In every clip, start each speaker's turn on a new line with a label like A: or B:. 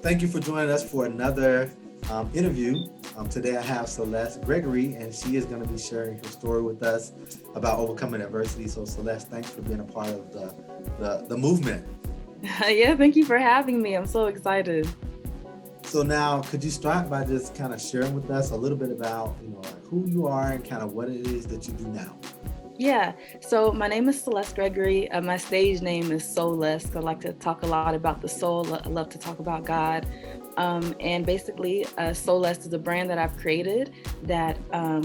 A: Thank you for joining us for another interview. Today I have Celeste Gregory, and she is going to be sharing her story with us about overcoming adversity. So, Celeste, thanks for being a part of the movement.
B: Yeah, thank you for having me. I'm so excited.
A: So now, could you start by just kind of sharing with us a little bit about, like who you are and kind of what it is that you do now?
B: Yeah, so my name is Celeste Gregory. My stage name is Celeste. I like to talk a lot about the soul. I love to talk about God. And basically, Celeste is a brand that I've created that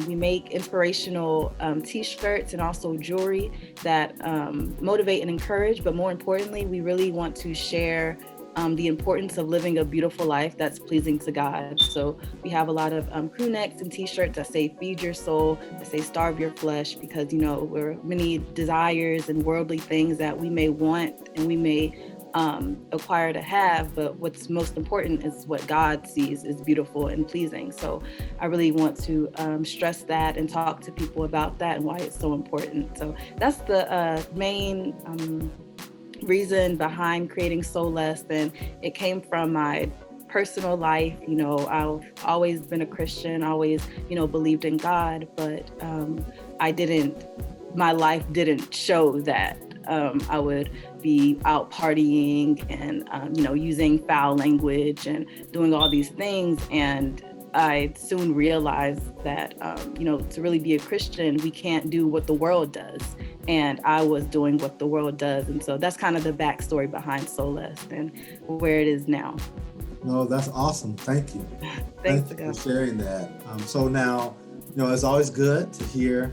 B: we make inspirational t-shirts and also jewelry that motivate and encourage. But more importantly, we really want to share the importance of living a beautiful life that's pleasing to God. So we have a lot of crew necks and t-shirts that say feed your soul, that say starve your flesh, because we're many desires and worldly things that we may want and we may acquire to have, but what's most important is what God sees is beautiful and pleasing. So I really want to stress that and talk to people about that and why it's so important. So that's the main reason behind creating Celeste, and it came from my personal life. I've always been a Christian, always believed in God, but I didn't my life didn't show that. I would be out partying and using foul language and doing all these things, and I soon realized that to really be a Christian, we can't do what the world does, and I was doing what the world does. And so that's kind of the backstory behind Celeste and where it is now.
A: No, that's awesome. Thank you.
B: Thanks
A: Thank
B: to
A: you for
B: God.
A: sharing that. So now, it's always good to hear,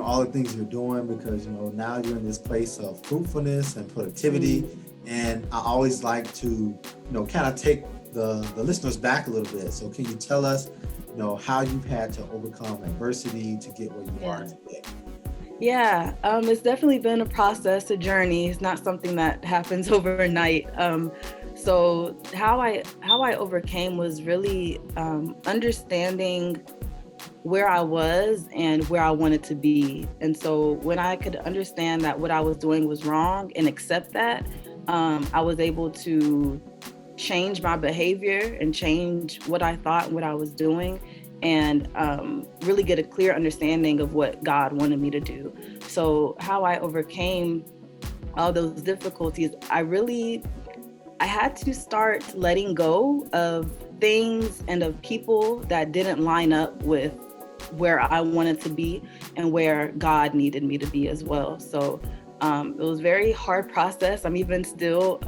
A: all the things you're doing because, now you're in this place of fruitfulness and productivity.
B: Mm.
A: And I always like to, kind of take the listeners back a little bit. So can you tell us, how you've had to overcome adversity to get where you are
B: Yeah.
A: today?
B: Yeah, it's definitely been a process, a journey. It's not something that happens overnight. So how I overcame was really understanding where I was and where I wanted to be. And so when I could understand that what I was doing was wrong and accept that, I was able to change my behavior and change what I thought and what I was doing, and really get a clear understanding of what God wanted me to do. So how I overcame all those difficulties, I had to start letting go of things and of people that didn't line up with where I wanted to be and where God needed me to be as well. So it was a very hard process. I'm even still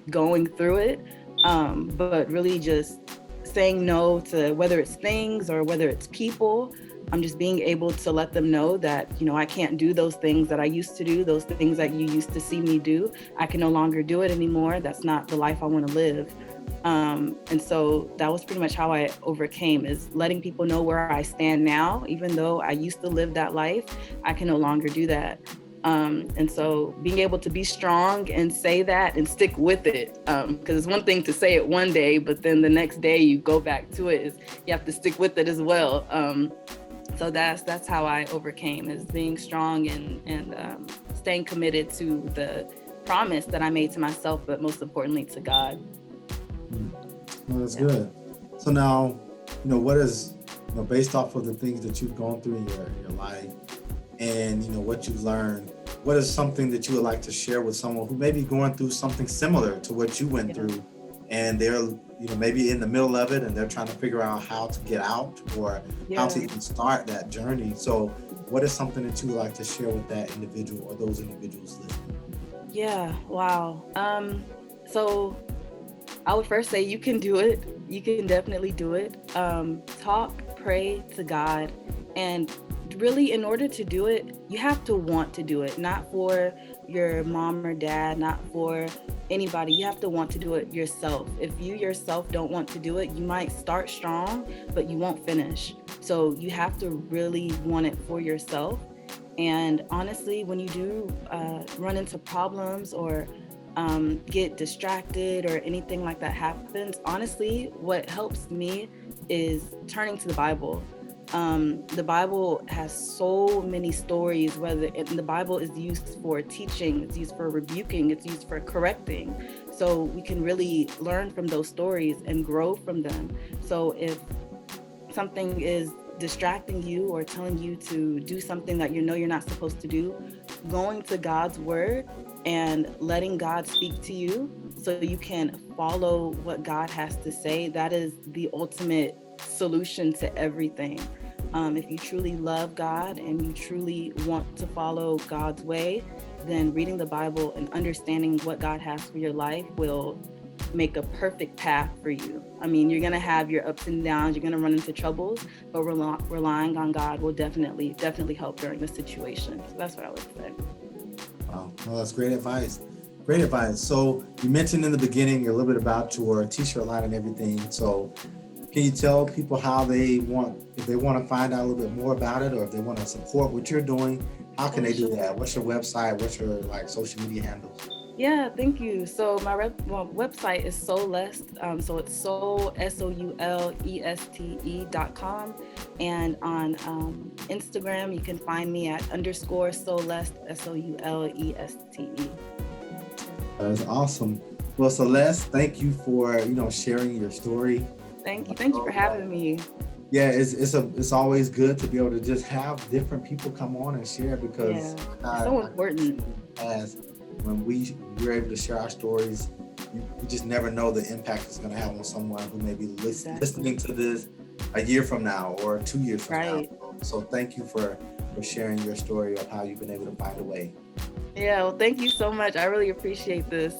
B: going through it, but really just saying no to whether it's things or whether it's people. I'm just being able to let them know that, I can't do those things that I used to do, those things that you used to see me do. I can no longer do it anymore. That's not the life I want to live. And so that was pretty much how I overcame, is letting people know where I stand now. Even though I used to live that life, I can no longer do that. And so being able to be strong and say that and stick with it, because it's one thing to say it one day, but then the next day you go back to it, is you have to stick with it as well. So that's how I overcame, is being strong and staying committed to the promise that I made to myself, but most importantly to God.
A: Mm. No, that's
B: Yeah.
A: good. So now, what is, based off of the things that you've gone through in your life and, what you've learned, what is something that you would like to share with someone who may be going through something similar to what you went
B: Yeah.
A: through and they're, maybe in the middle of it and they're trying to figure out how to get out or how to
B: Yeah.
A: even start that journey. So what is something that you would like to share with that individual or those individuals listening?
B: Yeah. Wow. So I would first say you can do it. You can definitely do it. Talk, pray to God, and really, in order to do it, you have to want to do it. Not for your mom or dad, not for anybody. You have to want to do it yourself. If you yourself don't want to do it, you might start strong, but you won't finish. So you have to really want it for yourself. And honestly, when you do run into problems or get distracted or anything like that happens, honestly, what helps me is turning to the Bible. The Bible has so many stories, whether the Bible is used for teaching, it's used for rebuking, it's used for correcting. so we can really learn from those stories and grow from them. So if something is distracting you or telling you to do something that you know you're not supposed to do, going to God's word and letting God speak to you so you can follow what God has to say, that is the ultimate solution to everything. If you truly love God and you truly want to follow God's way, then reading the Bible and understanding what God has for your life will make a perfect path for you. I mean, you're going to have your ups and downs, you're going to run into troubles, but relying on God will definitely help during the situation. So that's what I would say.
A: Wow, well, that's great advice. Great advice. So you mentioned in the beginning a little bit about your t-shirt line and everything. So can you tell people how if they want to find out a little bit more about it, or if they want to support what you're doing, how can they do that? What's your website? What's your social media handles?
B: Yeah, thank you. So my website is Celeste. So it's Soul, SOULESTE.com. And on Instagram, you can find me at _Celeste, SOULESTE.
A: That's awesome. Well, Celeste, thank you for sharing your story.
B: Thank you. Thank you for having me.
A: Yeah, it's always good to be able to just have different people come on and share, because
B: it's so important.
A: As when we're able to share our stories, you just never know the impact it's going to have on someone who may be listening to this a year from now or 2 years from now. So thank you for sharing your story of how you've been able to find a way.
B: Yeah, well, thank you so much. I really appreciate this.